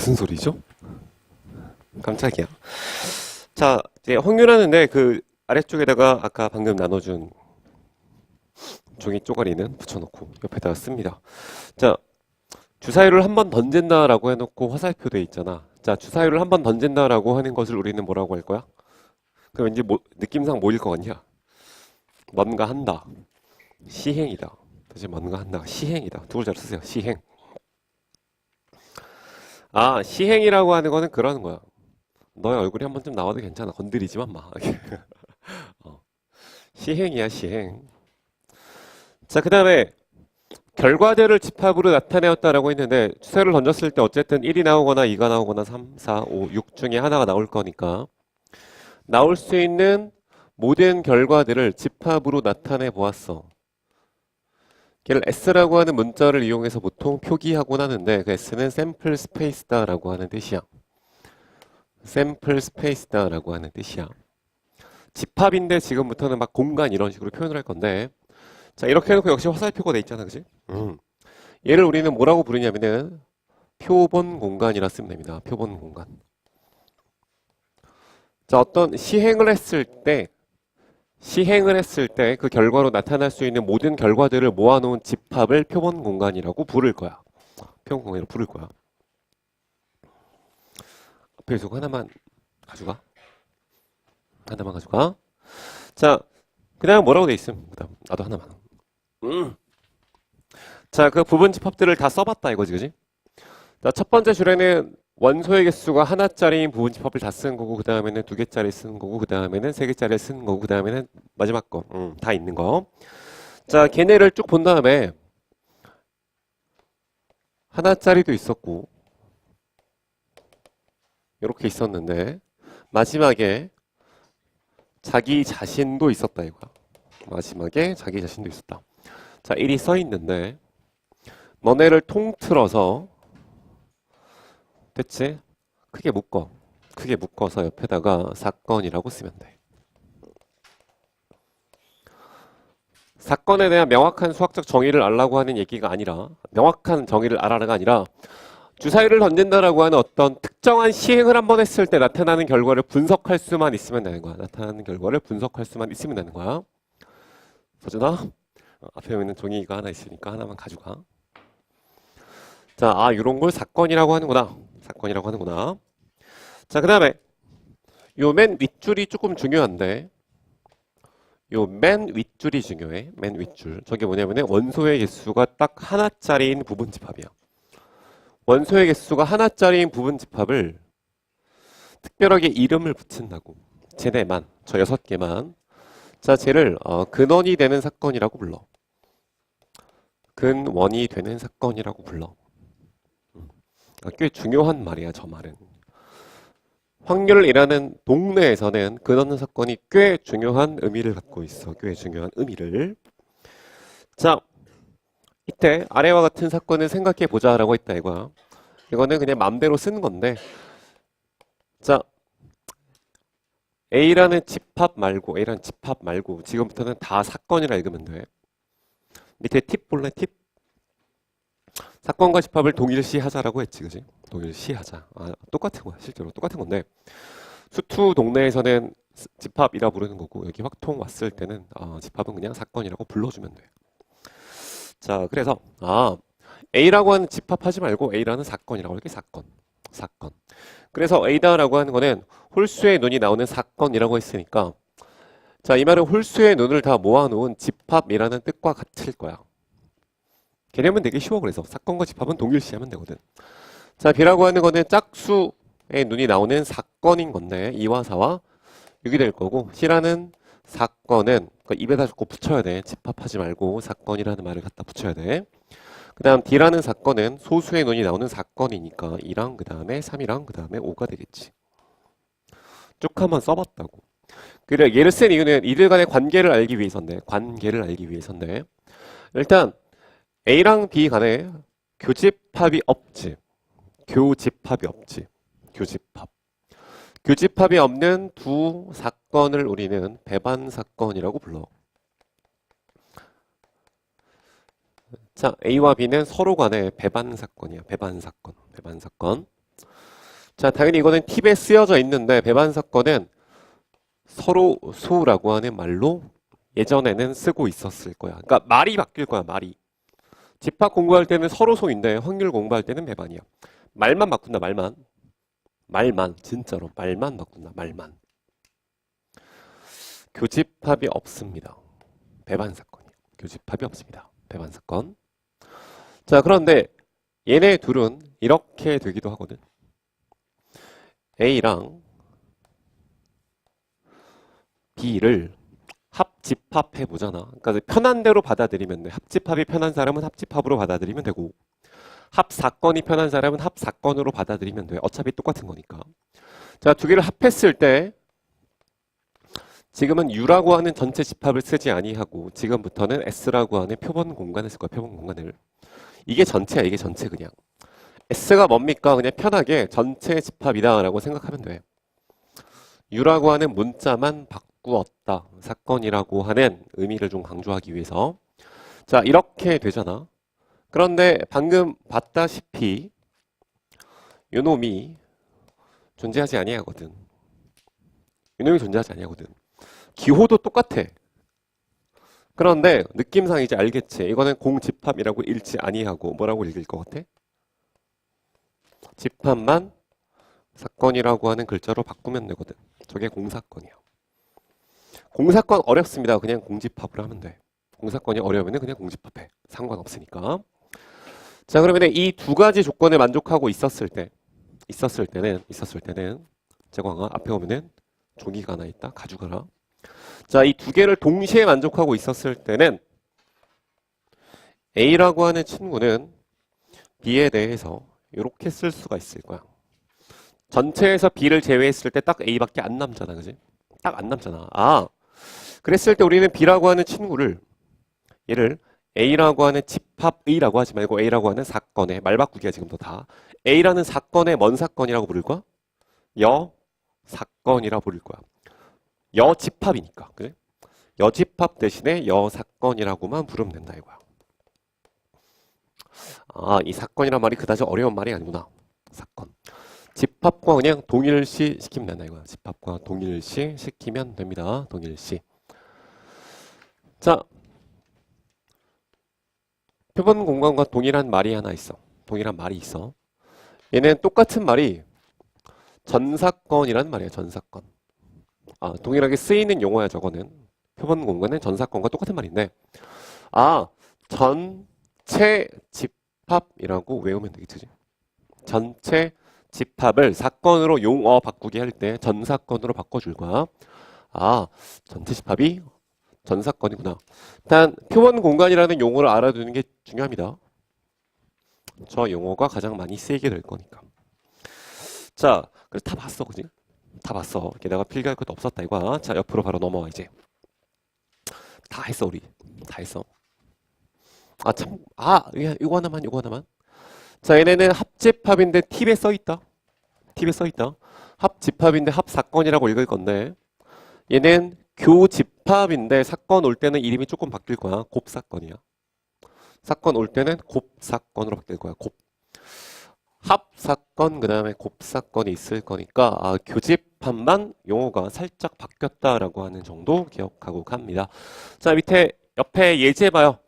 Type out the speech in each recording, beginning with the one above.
무슨 소리죠? 깜짝이야. 자, 이제 확률하는데 그 아래쪽에다가 아까 방금 나눠준 종이 쪼가리는 붙여놓고 옆에다가 씁니다. 자, 주사위를 한 번 던진다라고 해놓고 화살표 돼 있잖아. 자, 주사위를 한 번 던진다라고 하는 것을 우리는 뭐라고 할 거야? 그럼 왠지 느낌상 뭐일 것 같냐? 뭔가 한다. 시행이다. 다시 뭔가 한다. 시행이다. 두 글자를 쓰세요. 시행. 아, 시행이라고 하는 거는 그러는 거야. 너의 얼굴이 한 번쯤 나와도 괜찮아. 건드리지만 마. 어, 시행이야, 시행. 자, 그 다음에 결과대를 집합으로 나타내었다라고 했는데 추세를 던졌을 때 어쨌든 1이 나오거나 2가 나오거나 3, 4, 5, 6 중에 하나가 나올 거니까 나올 수 있는 모든 결과들을 집합으로 나타내 보았어. 걔를 S라고 하는 문자를 이용해서 보통 표기하곤 하는데 그 S는 샘플 스페이스다라고 하는 뜻이야. 샘플 스페이스다라고 하는 뜻이야. 집합인데 지금부터는 막 공간 이런 식으로 표현을 할 건데 자 이렇게 해놓고 역시 화살표가 돼 있잖아, 그지? 얘를 우리는 뭐라고 부르냐면은 표본 공간이라 쓰면 됩니다. 표본 공간. 자 어떤 시행을 했을 때 그 결과로 나타날 수 있는 모든 결과들을 모아놓은 집합을 표본 공간이라고 부를 거야. 표본 공간이라고 부를 거야. 앞에 요소 하나만 가져가. 하나만 가져가. 자, 그 다음 뭐라고 돼 있음? 그 다음 나도 하나만. 자, 그 부분 집합들을 다 써봤다 이거지, 그지? 자, 첫 번째 줄에는 원소의 개수가 하나짜리인 부분 집합을 다 쓴 거고, 그 다음에는 두 개짜리 쓴 거고, 그 다음에는 세 개짜리 쓴 거고, 그 다음에는 마지막 거, 다 있는 거. 자, 걔네를 쭉 본 다음에 하나짜리도 있었고, 이렇게 있었는데 마지막에 자기 자신도 있었다 이거야. 마지막에 자기 자신도 있었다. 자, 1이 써 있는데 너네를 통틀어서 됐지? 크게 묶어. 크게 묶어서 옆에다가 사건이라고 쓰면 돼. 사건에 대한 명확한 수학적 정의를 알라고 하는 얘기가 아니라 명확한 정의를 알아라가 아니라 주사위를 던진다라고 하는 어떤 특정한 시행을 한번 했을 때 나타나는 결과를 분석할 수만 있으면 되는 거야. 나타나는 결과를 분석할 수만 있으면 되는 거야. 서준아, 앞에 있는 종이가 하나 있으니까 하나만 가져가. 자, 아, 이런 걸 사건이라고 하는구나. 사건이라고 하는구나. 자, 그 다음에 요 맨 윗줄이 조금 중요한데 요 맨 윗줄이 중요해. 맨 윗줄. 저게 뭐냐면 원소의 개수가 딱 하나짜리인 부분 집합이야. 원소의 개수가 하나짜리인 부분 집합을 특별하게 이름을 붙인다고. 쟤네만, 저 6개만. 자, 쟤를 근원이 되는 사건이라고 불러. 근원이 되는 사건이라고 불러. 꽤 중요한 말이야, 저 말은. 확률을 일하는 동네에서는 근원 사건이 꽤 중요한 의미를 갖고 있어. 꽤 중요한 의미를. 자, 이때 아래와 같은 사건을 생각해 보자라고 했다 이거야. 이거는 그냥 맘대로 쓰는 건데. 자, A라는 집합 말고 지금부터는 다 사건이라 읽으면 돼. 밑에 팁 볼래? 팁? 사건과 집합을 동일시하자라고 했지, 그지? 동일시하자. 아, 똑같은 거야, 실제로 똑같은 건데 수투 동네에서는 집합이라 부르는 거고 여기 확통 왔을 때는 집합은 그냥 사건이라고 불러주면 돼. 자, 그래서 A라고 하는 집합하지 말고 A라는 사건이라고 이렇게 사건. 그래서 A다라고 하는 거는 홀수의 눈이 나오는 사건이라고 했으니까 자, 이 말은 홀수의 눈을 다 모아놓은 집합이라는 뜻과 같을 거야. 개념은 되게 쉬워. 그래서 사건과 집합은 동일시하면 되거든. 자, B라고 하는 거는 짝수의 눈이 나오는 사건인 건데 2와 4와 6이 될 거고 C라는 사건은 입에다 자꾸 붙여야 돼. 집합하지 말고 사건이라는 말을 갖다 붙여야 돼. 그 다음 D라는 사건은 소수의 눈이 나오는 사건이니까 2랑 그 다음에 3이랑 그 다음에 5가 되겠지. 쭉 한번 써봤다고. 그래, 얘를 쓴 이유는 이들 간의 관계를 알기 위해서인데 일단 A랑 B 간에 교집합이 없지. 교집합이 없는 두 사건을 우리는 배반 사건이라고 불러. 자, A와 B는 서로 간에 배반 사건이야. 배반 사건. 자, 당연히 이거는 팁에 쓰여져 있는데 배반 사건은 서로 소라고 하는 말로 예전에는 쓰고 있었을 거야. 그러니까 말이 바뀔 거야, 말이. 집합 공부할 때는 서로 소인데 확률 공부할 때는 배반이야. 말만 바꾼다, 말만. 말만, 진짜로 말만 바꾼다, 말만. 교집합이 없습니다. 배반 사건이에요. 교집합이 없습니다. 배반 사건. 자, 그런데 얘네 둘은 이렇게 되기도 하거든. A랑 B를 합집합해 보잖아. 그러니까 편한 대로 받아들이면 돼. 합집합이 편한 사람은 합집합으로 받아들이면 되고, 합사건이 편한 사람은 합사건으로 받아들이면 돼. 어차피 똑같은 거니까. 자, 두 개를 합했을 때 지금은 U라고 하는 전체 집합을 쓰지 아니하고 지금부터는 S라고 하는 표본 공간을 쓸 거야. 표본 공간을. 이게 전체야. 이게 전체 그냥. S가 뭡니까? 그냥 편하게 전체 집합이다 라고 생각하면 돼. U라고 하는 문자만 바꾸었다. 사건이라고 하는 의미를 좀 강조하기 위해서. 자, 이렇게 되잖아. 그런데 방금 봤다시피 요놈이 존재하지 아니하거든. 요놈이 존재하지 아니하거든. 기호도 똑같아. 그런데 느낌상 이제 알겠지. 이거는 공집합이라고 읽지 아니하고 뭐라고 읽을 것 같아? 집합만 사건이라고 하는 글자로 바꾸면 되거든. 저게 공사건이야. 공사건 어렵습니다. 그냥 공집합으로 하면 돼. 공사건이 어려우면 그냥 공집합해. 상관없으니까. 자, 그러면 이 두 가지 조건을 만족하고 있었을 때는 재광아 앞에 오면은 종이가 하나 있다. 가져가라. 자, 이 두 개를 동시에 만족하고 있었을 때는 A라고 하는 친구는 B에 대해서 이렇게 쓸 수가 있을 거야. 전체에서 B를 제외했을 때 딱 A밖에 안 남잖아. 그지? 딱 안 남잖아. 아, 그랬을 때 우리는 B라고 하는 친구를 얘를 A라고 하는 집합의라고 하지 말고 A라고 하는 사건의 말바꾸기야 지금도 다. A라는 사건의 뭔 사건이라고 부를 거야? 여사건이라고 부를 거야. 여집합이니까. 그래? 여집합 대신에 여사건이라고만 부르면 된다 이거야. 아, 이 사건이란 말이 그다지 어려운 말이 아니구나. 사건. 집합과 그냥 동일시 시키면 된다 이거야. 집합과 동일시 시키면 됩니다. 동일시. 자, 표본 공간과 동일한 말이 하나 있어. 동일한 말이 있어. 얘는 똑같은 말이 전사건이란 말이야. 전사건. 아, 동일하게 쓰이는 용어야 저거는. 표본 공간은 전사건과 똑같은 말인데, 아, 전체 집합이라고 외우면 되겠지. 전체 집합을 사건으로 용어 바꾸기 할 때 전사건으로 바꿔줄 거야. 아, 전체 집합이 전사건이구나. 일단 표본 공간이라는 용어를 알아두는 게 중요합니다. 저 용어가 가장 많이 쓰이게 될 거니까. 자, 그래서 다 봤어, 그지? 다 봤어. 이렇게 내가 필기할 것도 없었다 이거야. 자, 옆으로 바로 넘어와 이제. 다 했어 우리. 다 했어. 아 참, 이거 하나만, 이거 하나만. 자, 얘네는 합집합인데 팁에 써 있다. 팁에 써 있다. 합집합인데 합사건이라고 읽을 건데, 얘는 교집합인데 사건 올 때는 이름이 조금 바뀔 거야. 곱사건이야. 사건 올 때는 곱사건으로 바뀔 거야. 곱. 합사건 그 다음에 곱사건이 있을 거니까 교집합만 용어가 살짝 바뀌었다라고 하는 정도 기억하고 갑니다. 자, 밑에 옆에 예제 봐요.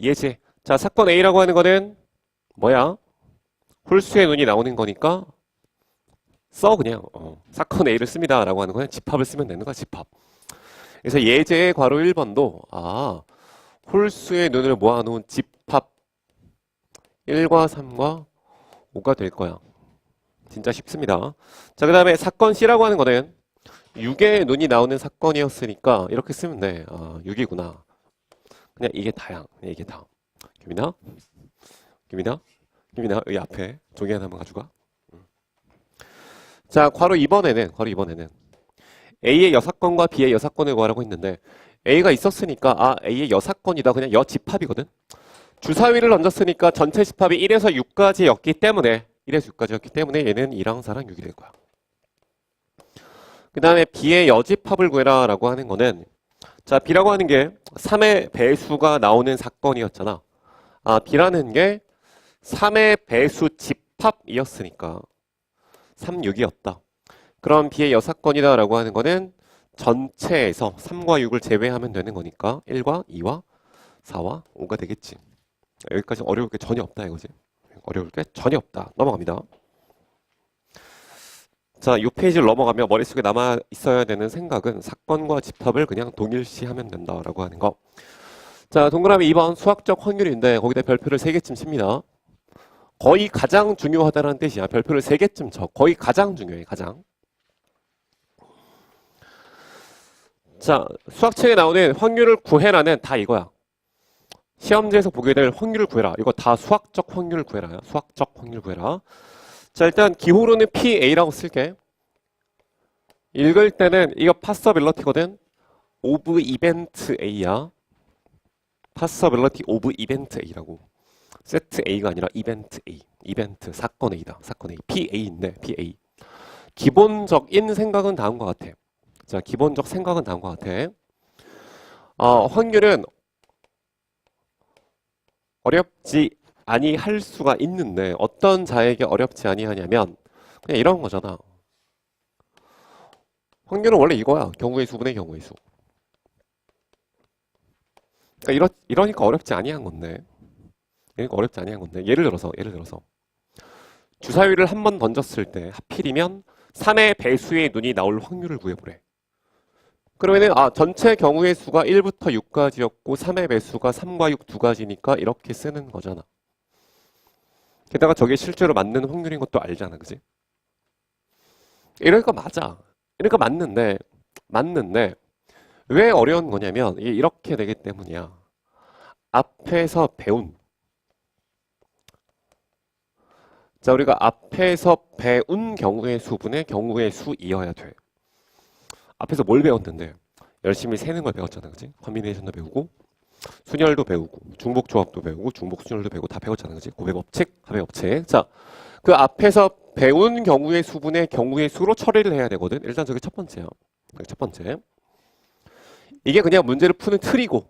예제. 자, 사건 A라고 하는 거는 뭐야? 홀수의 눈이 나오는 거니까 써 그냥. 사건 A를 씁니다 라고 하는 거는 집합을 쓰면 되는 거야. 집합. 그래서 예제의 괄호 1번도 홀수의 눈을 모아놓은 집합 1과 3과 5가 될 거야. 진짜 쉽습니다. 자, 그 다음에 사건 C라고 하는 거는 6의 눈이 나오는 사건이었으니까 이렇게 쓰면 돼. 6이구나. 그냥 이게 다야. 그냥 이게 다. 규민아? 여기 앞에 종이 하나만 가져가. 자, 괄호 2번에는 A의 여사건과 B의 여사건을 구하라고 했는데, A가 있었으니까 A의 여사건이다. 그냥 여집합이거든. 주사위를 얹었으니까 전체 집합이 1에서 6까지였기 때문에 얘는 2랑 4랑 6이 될 거야. 그 다음에 B의 여집합을 구해라 라고 하는 거는, 자, B라고 하는 게 3의 배수가 나오는 사건이었잖아. B라는 게 3의 배수 집합이었으니까 3, 6이었다. 그럼 B의 6건이다라고 하는 거는 전체에서 3과 6을 제외하면 되는 거니까 1과 2와 4와 5가 되겠지. 여기까지 어려울 게 전혀 없다 이거지. 어려울 게 전혀 없다. 넘어갑니다. 자, 이 페이지를 넘어가면 머릿속에 남아 있어야 되는 생각은 사건과 집합을 그냥 동일시하면 된다라고 하는 거. 자, 동그라미 2번 수학적 확률인데 거기다 별표를 3개쯤 칩니다. 거의 가장 중요하다는 뜻이야. 별표를 3개쯤 쳐. 거의 가장 중요해. 가장. 자, 수학책에 나오는 확률을 구해라는 다 이거야. 시험지에서 보게 될 확률을 구해라. 이거 다 수학적 확률을 구해라요. 수학적 확률 구해라. 자, 일단 기호로는 PA라고 쓸게. 읽을 때는 이거 possibility거든. of event A야. possibility of event A라고. set A가 아니라 event A. 이벤트 사건 A다. 사건 A. PA인데 PA. 기본적인 생각은 다음과 같아. 자, 기본적 생각은 다음과 같아. 확률은 어렵지 아니할 수가 있는데 어떤 자에게 어렵지 아니하냐면 그냥 이런 거잖아. 확률은 원래 이거야. 경우의 수분의 경우의 수. 그러니까 이러니까 어렵지 아니한 건데. 그러니까 어렵지 아니한 건데. 예를 들어서 주사위를 한 번 던졌을 때 하필이면 3의 배수의 눈이 나올 확률을 구해보래. 그러면은 전체 경우의 수가 1부터 6까지였고 3의 배수가 3과 6 두 가지니까 이렇게 쓰는 거잖아. 게다가 저게 실제로 맞는 확률인 것도 알잖아. 그지? 이러니까 맞아. 이러니까 맞는데 왜 어려운 거냐면 이게 이렇게 되기 때문이야. 앞에서 배운 자, 우리가 앞에서 배운 경우의 수분의 경우의 수이어야 돼. 앞에서 뭘 배웠는데 열심히 세는 걸 배웠잖아. 그지? 컨비네이션도 배우고 순열도 배우고 중복조합도 배우고 중복순열도 배우고 다 배웠잖아. 그지? 고배법칙, 하배법칙. 자, 그 앞에서 배운 경우의 수분의 경우의 수로 처리를 해야 되거든. 일단 저게 첫 번째야. 첫 번째. 이게 그냥 문제를 푸는 틀이고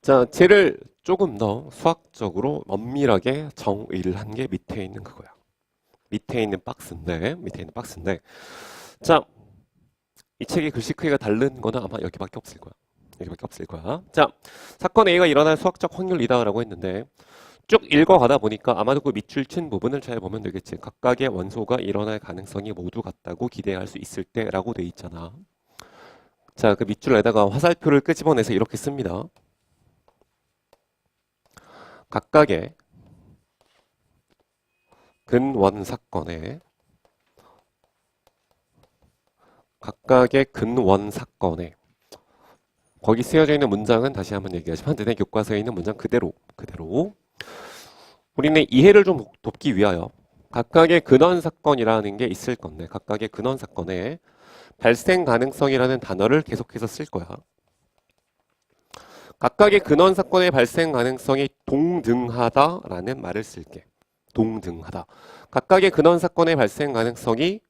자, 쟤를 조금 더 수학적으로 엄밀하게 정의를 한 게 밑에 있는 그거야. 밑에 있는 박스인데 자, 이 책의 글씨 크기가 다른 거는 아마 여기밖에 없을 거야. 자, 사건 A가 일어날 수학적 확률이다라고 했는데 쭉 읽어가다 보니까 아마도 그 밑줄 친 부분을 잘 보면 되겠지. 각각의 원소가 일어날 가능성이 모두 같다고 기대할 수 있을 때라고 돼 있잖아. 자, 그 밑줄에다가 화살표를 끄집어내서 이렇게 씁니다. 각각의 근원 사건에 거기 쓰여져 있는 문장은 다시 한번 얘기하지만 너네 교과서에 있는 문장 그대로 우리는 이해를 좀 돕기 위하여 각각의 근원 사건이라는 게 있을 건데 각각의 근원 사건에 발생 가능성이라는 단어를 계속해서 쓸 거야. 각각의 근원 사건의 발생 가능성이 동등하다라는 말을 쓸게. 동등하다. 각각의 근원 사건의 발생 가능성이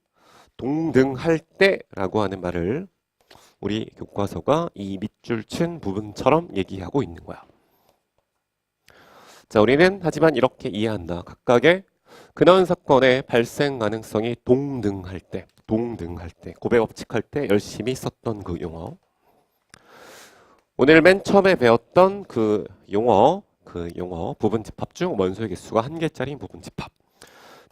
동등할 때라고 하는 말을 우리 교과서가 이 밑줄 친 부분처럼 얘기하고 있는 거야. 자, 우리는 하지만 이렇게 이해한다. 각각의 근원 사건의 발생 가능성이 동등할 때, 고배법칙 할 때 열심히 썼던 그 용어. 오늘 맨 처음에 배웠던 그 용어 부분 집합 중 원소의 개수가 1개짜리인 부분 집합.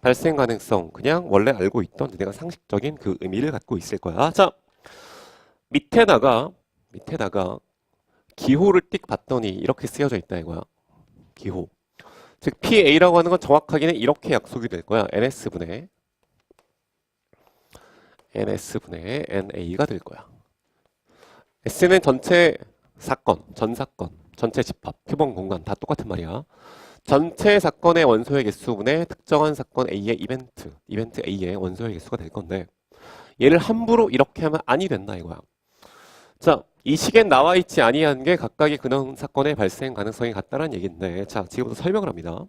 발생 가능성 그냥 원래 알고 있던 내가 상식적인 그 의미를 갖고 있을 거야. 자, 밑에다가 기호를 띡 봤더니 이렇게 쓰여져 있다 이거야. 기호. 즉 PA라고 하는 건 정확하게는 이렇게 약속이 될 거야. NS분의 NA가 될 거야. S는 전체 사건, 전 사건, 전체 집합, 표본 공간 다 똑같은 말이야. 전체 사건의 원소의 개수분의 특정한 사건 A의 이벤트 A의 원소의 개수가 될 건데 얘를 함부로 이렇게 하면 아니 된다 이거야. 자, 이 식엔 나와 있지 아니한 게 각각의 근원 사건의 발생 가능성이 같다는 얘기인데 자, 지금부터 설명을 합니다.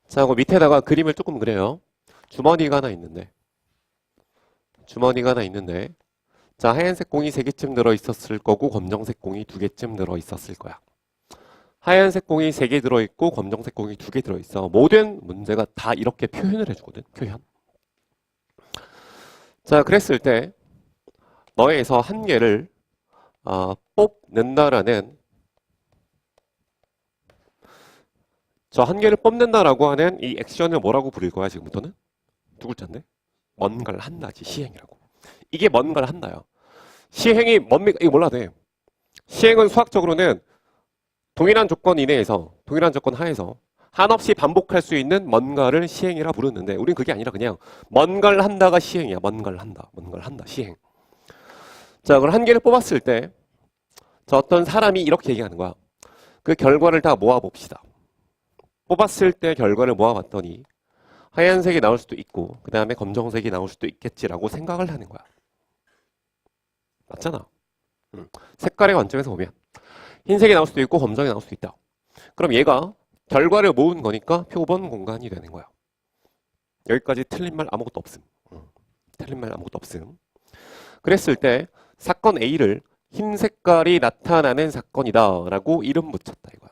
자, 그 밑에다가 그림을 조금 그려요. 주머니가 하나 있는데 자, 하얀색 공이 3개쯤 들어있었을 거고 검정색 공이 2개쯤 들어있었을 거야. 하얀색 공이 3개 들어있고 검정색 공이 2개 들어있어. 모든 문제가 다 이렇게 표현을 해주거든. 표현. 자, 그랬을 때 너에서 한 개를 뽑는다라는 저 한 개를 뽑는다라고 하는 이 액션을 뭐라고 부를 거야 지금부터는? 두 글자인데? 뭔가를 한다지. 시행이라고. 이게 뭔가를 한다요. 시행이 뭡니까? 이거 몰라도 돼. 시행은 수학적으로는 동일한 조건 이내에서 동일한 조건 하에서 한없이 반복할 수 있는 뭔가를 시행이라 부르는데 우린 그게 아니라 그냥 뭔가를 한다가 시행이야. 뭔가를 한다. 뭔가를 한다. 시행. 자, 그럼 한 개를 뽑았을 때 저 어떤 사람이 이렇게 얘기하는 거야. 그 결과를 다 모아봅시다. 뽑았을 때 결과를 모아봤더니 하얀색이 나올 수도 있고 그 다음에 검정색이 나올 수도 있겠지라고 생각을 하는 거야. 맞잖아. 색깔의 관점에서 보면 흰색이 나올 수도 있고 검정이 나올 수도 있다. 그럼 얘가 결과를 모은 거니까 표본 공간이 되는 거야. 여기까지 틀린 말 아무것도 없음. 틀린 말 아무것도 없음. 그랬을 때 사건 A를 흰 색깔이 나타나는 사건이다 라고 이름 붙였다 이거야.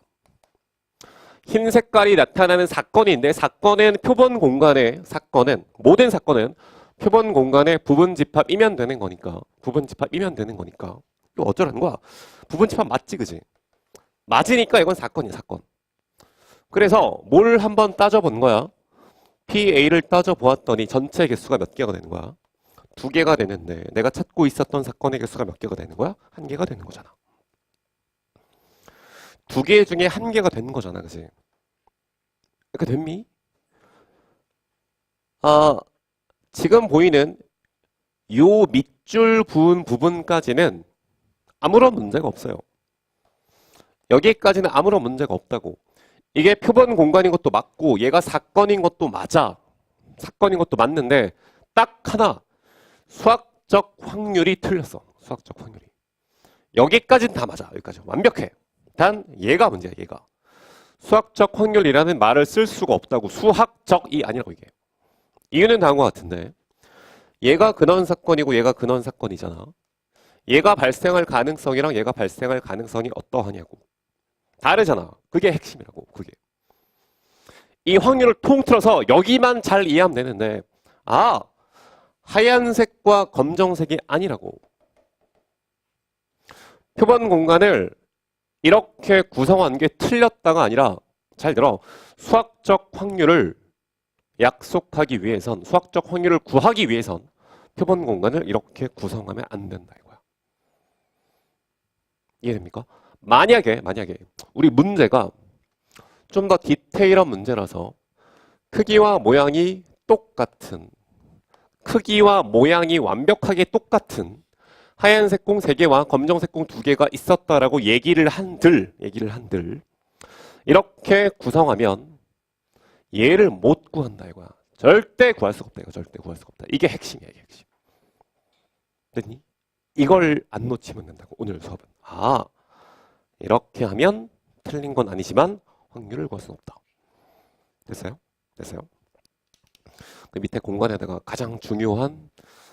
흰 색깔이 나타나는 사건인데 사건은 표본 공간의 사건은 모든 사건은 표본 공간의 부분 집합이면 되는 거니까 부분 집합이면 되는 거니까 이거 어쩌라는 거야. 부분 집합 맞지 그지? 맞으니까 이건 사건이야 사건. 그래서 뭘 한번 따져본 거야. PA를 따져보았더니 전체 개수가 몇 개가 되는 거야? 2개가 되는데 내가 찾고 있었던 사건의 개수가 몇 개가 되는 거야? 1개가 되는 거잖아. 2개 중에 1개가 되는 거잖아 그지? 이렇게 됐니? 지금 보이는 요 밑줄 부은 부분까지는 아무런 문제가 없어요. 여기까지는 아무런 문제가 없다고. 이게 표본 공간인 것도 맞고 얘가 사건인 것도 맞아. 사건인 것도 맞는데 딱 하나 수학적 확률이 틀렸어. 수학적 확률이. 여기까지는 다 맞아. 여기까지 완벽해. 단 얘가 문제야. 얘가. 수학적 확률이라는 말을 쓸 수가 없다고. 수학적이 아니라고 이게. 이유는 다음과 같은데 얘가 근원 사건이고 얘가 근원 사건이잖아. 얘가 발생할 가능성이랑 얘가 발생할 가능성이 어떠하냐고. 다르잖아. 그게 핵심이라고. 그게. 이 확률을 통틀어서 여기만 잘 이해하면 되는데 하얀색과 검정색이 아니라고. 표본 공간을 이렇게 구성한 게 틀렸다가 아니라 잘 들어. 수학적 확률을 약속하기 위해선 수학적 확률을 구하기 위해선 표본 공간을 이렇게 구성하면 안 된다 이거야. 이해됩니까? 만약에 우리 문제가 좀 더 디테일한 문제라서 크기와 모양이 똑같은 크기와 모양이 완벽하게 똑같은 하얀색 공 3개와 검정색 공 2개가 있었다라고 얘기를 한들 이렇게 구성하면 얘를 못 구한다 이거야. 절대 구할 수가 없다 이거. 절대 구할 수가 없다. 이게 핵심이야 이게 핵심. 됐니? 이걸 안 놓치면 된다고 오늘 수업은. 이렇게 하면 틀린 건 아니지만 확률을 구할 수는 없다. 됐어요? 됐어요? 그 밑에 공간에다가 가장 중요한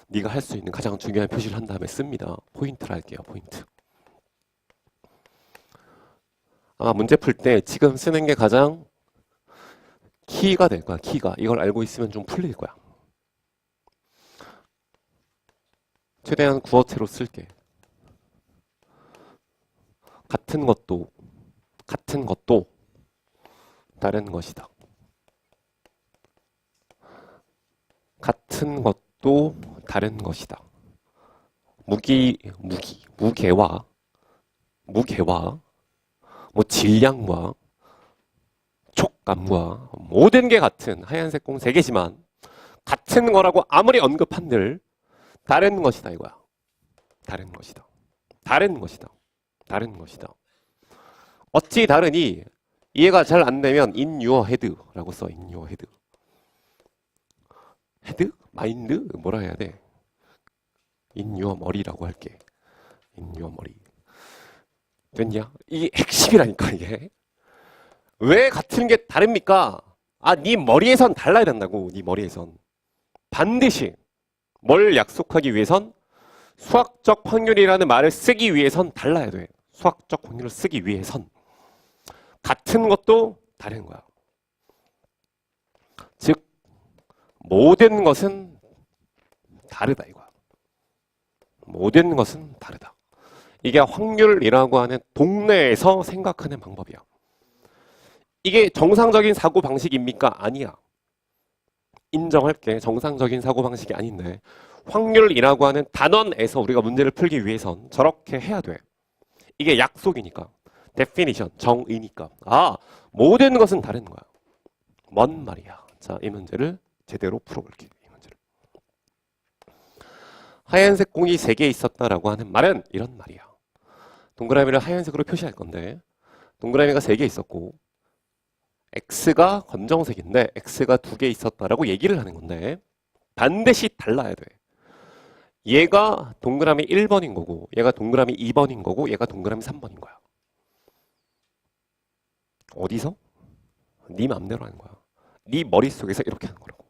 네가 할 수 있는 가장 중요한 표시를 한 다음에 씁니다. 포인트를 할게요. 포인트. 아마 문제 풀 때 지금 쓰는 게 가장 키가 될 거야. 키가. 이걸 알고 있으면 좀 풀릴 거야. 최대한 구어체로 쓸게. 같은 것도 다른 것이다. 같은 것도 다른 것이다. 무게와 뭐 질량과 촉감과 모든 게 같은 하얀색 공 3개지만 같은 거라고 아무리 언급한들 다른 것이다 이거야. 다른 것이다. 어찌 다르니 이해가 잘 안 되면 in your head라고 써. in your head. 헤드? 마인드? 뭐라 해야 돼? in your 머리라고 할게. in your 머리. 됐냐? 이게 핵심이라니까 이게. 왜 같은 게 다릅니까? 네 머리에선 달라야 된다고. 네 머리에선. 반드시 뭘 약속하기 위해선 수학적 확률이라는 말을 쓰기 위해선 달라야 돼. 수학적 확률을 쓰기 위해선. 같은 것도 다른 거야. 즉 모든 것은 다르다 이거야. 모든 것은 다르다. 이게 확률이라고 하는 동네에서 생각하는 방법이야. 이게 정상적인 사고방식입니까? 아니야. 인정할게. 정상적인 사고방식이 아닌데 확률이라고 하는 단원에서 우리가 문제를 풀기 위해선 저렇게 해야 돼. 이게 약속이니까. definition, 정의니까. 아, 모든 것은 다른 거야. 뭔 말이야. 자, 이 문제를 제대로 풀어볼게요. 이 문제를. 하얀색 공이 3개 있었다라고 하는 말은 이런 말이야. 동그라미를 하얀색으로 표시할 건데 동그라미가 3개 있었고 X가 검정색인데 X가 2개 있었다라고 얘기를 하는 건데 반드시 달라야 돼. 얘가 동그라미 1번인 거고 얘가 동그라미 2번인 거고 얘가 동그라미 3번인 거야. 어디서? 네 맘대로 하는 거야. 네 머릿속에서 이렇게 하는 거라고.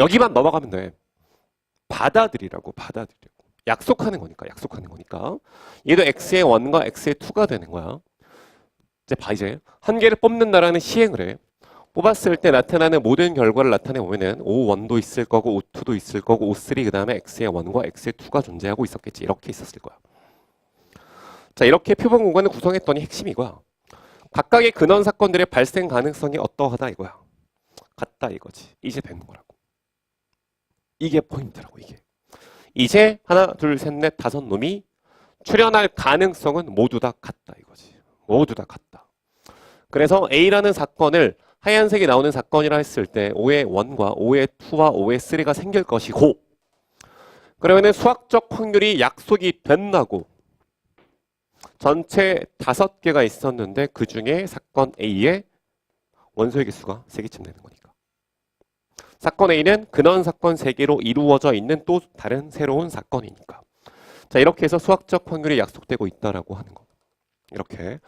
여기만 넘어가면 돼. 받아들이라고. 약속하는 거니까. 얘도 X의 1과 X의 2가 되는 거야. 이제 봐 이제. 한 개를 뽑는다라는 시행을 해. 뽑았을 때 나타나는 모든 결과를 나타내보면은 O1도 있을 거고 O2도 있을 거고 O3 그 다음에 X의 1과 X의 2가 존재하고 있었겠지. 이렇게 있었을 거야. 자, 이렇게 표본 공간을 구성했더니 핵심이 이거야. 각각의 근원 사건들의 발생 가능성이 어떠하다 이거야. 같다 이거지. 이제 되는 거라고. 이게 포인트라고 이게. 이제 하나, 둘, 셋, 넷, 5놈이 출현할 가능성은 모두 다 같다 이거지. 모두 다 같다. 그래서 A라는 사건을 하얀색이 나오는 사건이라 했을 때 O의 1과 O의 2와 O의 3가 생길 것이고 그러면은 수학적 확률이 약속이 된다고 전체 5개가 있었는데 그 중에 사건 A의 원소의 개수가 3개쯤 되는 거니까. 사건 A는 근원 사건 3개로 이루어져 있는 또 다른 새로운 사건이니까. 자, 이렇게 해서 수학적 확률이 약속되고 있다라고 하는 거. 이렇게.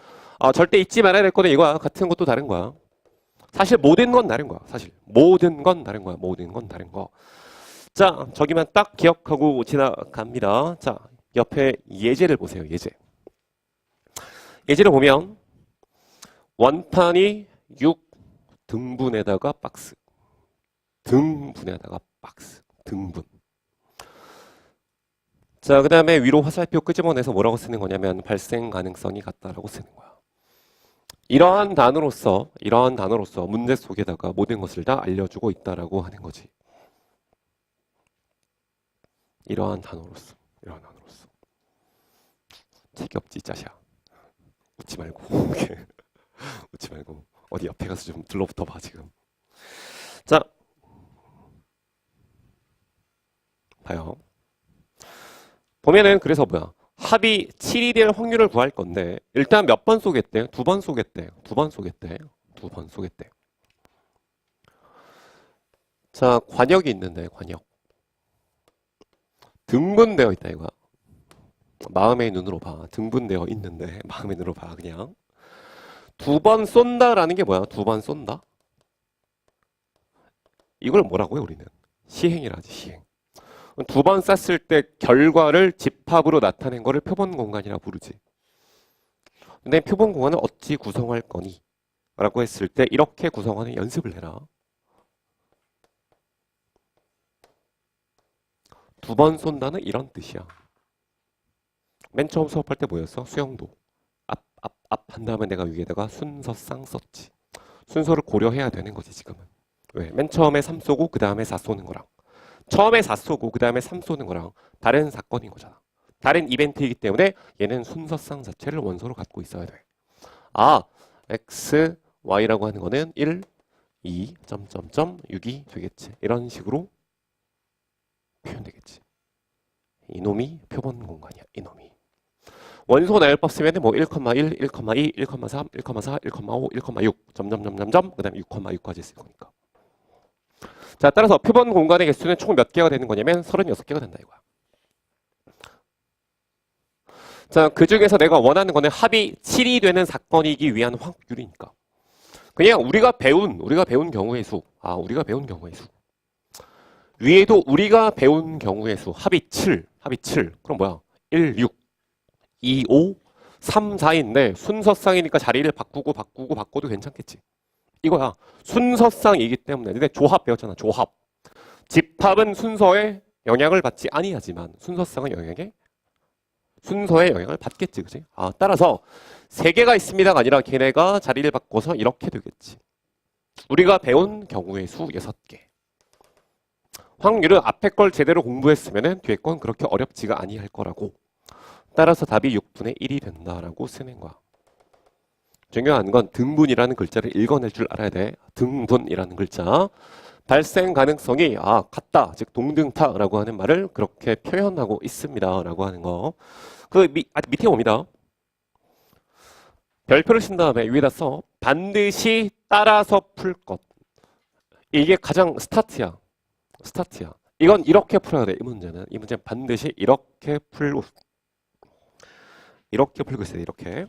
절대 잊지 말아야 될 거는 이거야. 같은 것도 다른 거야. 사실 모든 건 다른 거야. 사실 모든 건 다른 거야. 모든 건 다른 거. 자, 저기만 딱 기억하고 지나갑니다. 자, 옆에 예제를 보세요. 예제를 보면 원판이 6 등분에다가 박스. 등분. 자, 그 다음에 위로 화살표 끄집어내서 뭐라고 쓰는 거냐면 발생 가능성이 같다라고 쓰는 거야. 이러한 단어로서 문제 속에다가 모든 것을 다 알려주고 있다라고 하는 거지. 이러한 단어로서. 책이 없지, 짜샤. 웃지 말고. 웃지 말고. 어디 옆에 가서 좀 둘러붙어 봐, 지금. 자. 봐요. 보면은 그래서 뭐야. 합이 7이 될 확률을 구할 건데 일단 몇 번 쏘겠대? 2번 쏘겠대. 2번 쏘겠대. 자, 관역이 있는데 관역. 등분되어 있다 이거야. 마음의 눈으로 봐. 등분되어 있는데 마음의 눈으로 봐 그냥. 2번 쏜다라는 게 뭐야? 2번 쏜다? 이걸 뭐라고 해 우리는? 시행이라 하지 시행. 2번 쐈을 때 결과를 집합으로 나타낸 거를 표본 공간이라고 부르지. 근데 표본 공간을 어찌 구성할 거니? 라고 했을 때 이렇게 구성하는 연습을 해라. 2번 쏜다는 이런 뜻이야. 맨 처음 수업할 때 뭐였어? 수영도. 앞 한 다음에 내가 위에다가 순서상 썼지. 순서를 고려해야 되는 거지 지금은. 왜? 맨 처음에 3 쏘고 그 다음에 4 쏘는 거랑 처음에 4 쏘고 그 다음에 3 쏘는 거랑 다른 사건인 거잖아. 다른 이벤트이기 때문에 얘는 순서상 자체를 원소로 갖고 있어야 돼. x, y라고 하는 거는 1, 2, 6이 되겠지. 이런 식으로 표현되겠지. 이놈이 표본 공간이야. 이놈이. 원소 나열법 쓰면 뭐 1,1, 1,2, 1,3, 1,4, 1,5, 1,6 점점점점점 그 다음에 6,6까지 쓸 거니까. 자, 따라서 표본 공간의 개수는 총 몇 개가 되는 거냐면 36개가 된다 이거야. 자, 그 중에서 내가 원하는 거는 합이 7이 되는 사건이기 위한 확률이니까. 그냥 우리가 배운 경우의 수. 우리가 배운 경우의 수. 위에도 우리가 배운 경우의 수. 합이 7. 그럼 뭐야? 1, 6, 2, 5, 3, 4인데 순서쌍이니까 자리를 바꿔도 괜찮겠지. 이거야. 순서쌍이기 때문에. 근데 조합 배웠잖아. 조합. 집합은 순서에 영향을 받지 아니하지만 순서쌍은 순서에 영향을 받겠지. 그지? 따라서 세 개가 있습니다가 아니라 걔네가 자리를 바꿔서 이렇게 되겠지. 우리가 배운 경우의 수 6개. 확률은 앞에 걸 제대로 공부했으면 뒤에 건 그렇게 어렵지가 아니할 거라고. 따라서 답이 6분의 1이 된다라고 쓰는 거야. 중요한 건 등분이라는 글자를 읽어낼 줄 알아야 돼. 등분이라는 글자. 발생 가능성이 같다, 즉 동등타라고 하는 말을 그렇게 표현하고 있습니다라고 하는 거. 밑에 옵니다. 별표를 쓴 다음에 위에다 써. 반드시 따라서 풀 것. 이게 가장 스타트야. 이건 이렇게 풀어야 돼. 이 문제는 반드시 이렇게 풀고 있어요. 이렇게.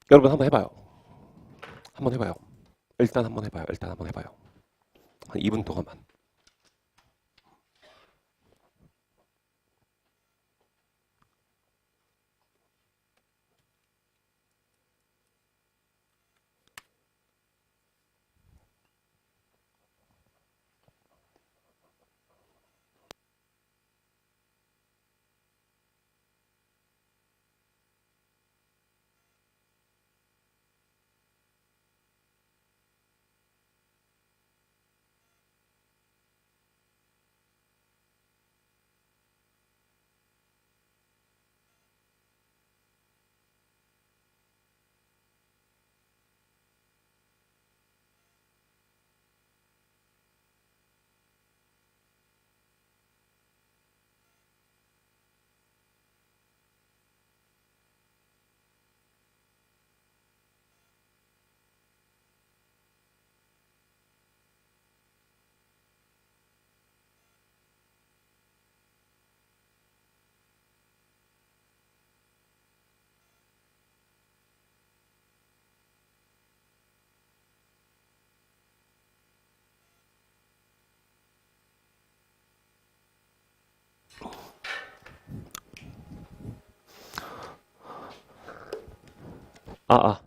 여러분 한번 해봐요. 일단 한번 해봐요. 한 2분 동안만.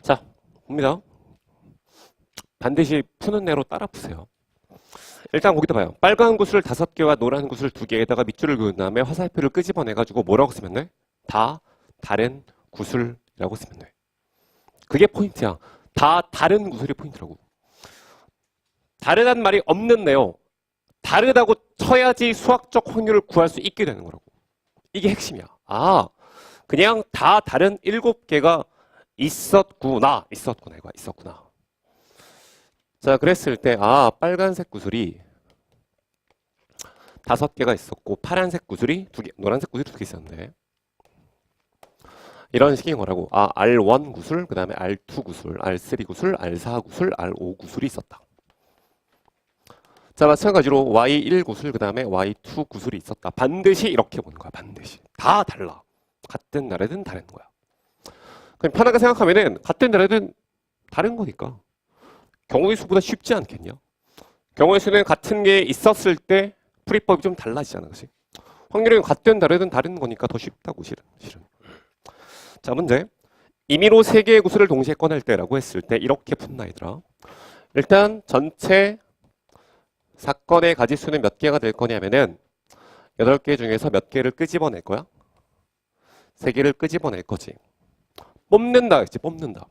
자, 봅니다. 반드시 푸는 대로 따라 푸세요. 일단 거기다 봐요. 빨간 구슬 5개와 노란 구슬 2개에다가 밑줄을 그은 다음에 화살표를 끄집어내가지고 뭐라고 쓰면 돼? 다 다른 구슬이라고 쓰면 돼. 그게 포인트야. 다 다른 구슬이 포인트라고. 다르단 말이 없는데요. 다르다고 쳐야지 수학적 확률을 구할 수 있게 되는 거라고. 이게 핵심이야. 그냥 다 다른 7개가 있었구나. 이거 있었구나. 자, 그랬을 때 빨간색 구슬이 5개가 있었고 파란색 구슬이 2개, 노란색 구슬이 2개 있었는데 이런 식인 거라고. R1 구슬, 그 다음에 R2 구슬, R3 구슬, R4 구슬, R5 구슬이 있었다. 자, 마찬가지로 Y1 구슬, 그 다음에 Y2 구슬이 있었다. 반드시 이렇게 보는 거야. 반드시. 다 달라. 같은 나라든 다른 거야. 그냥 편하게 생각하면은 같은 나라든 다른 거니까. 경우의 수보다 쉽지 않겠냐? 경우의 수는 같은 게 있었을 때 풀이법이 좀 달라지잖아. 그치? 확률은 같든 다르든 다른 거니까 더 쉽다고, 실은. 자, 문제. 임의로 3개의 구슬을 동시에 꺼낼 때라고 했을 때 이렇게 푼다, 얘들아. 일단 전체 사건의 가지수는 몇 개가 될 거냐면은 8개 중에서 몇 개를 끄집어낼 거야? 3개를 끄집어낼 거지. 뽑는다 했지, 뽑는다.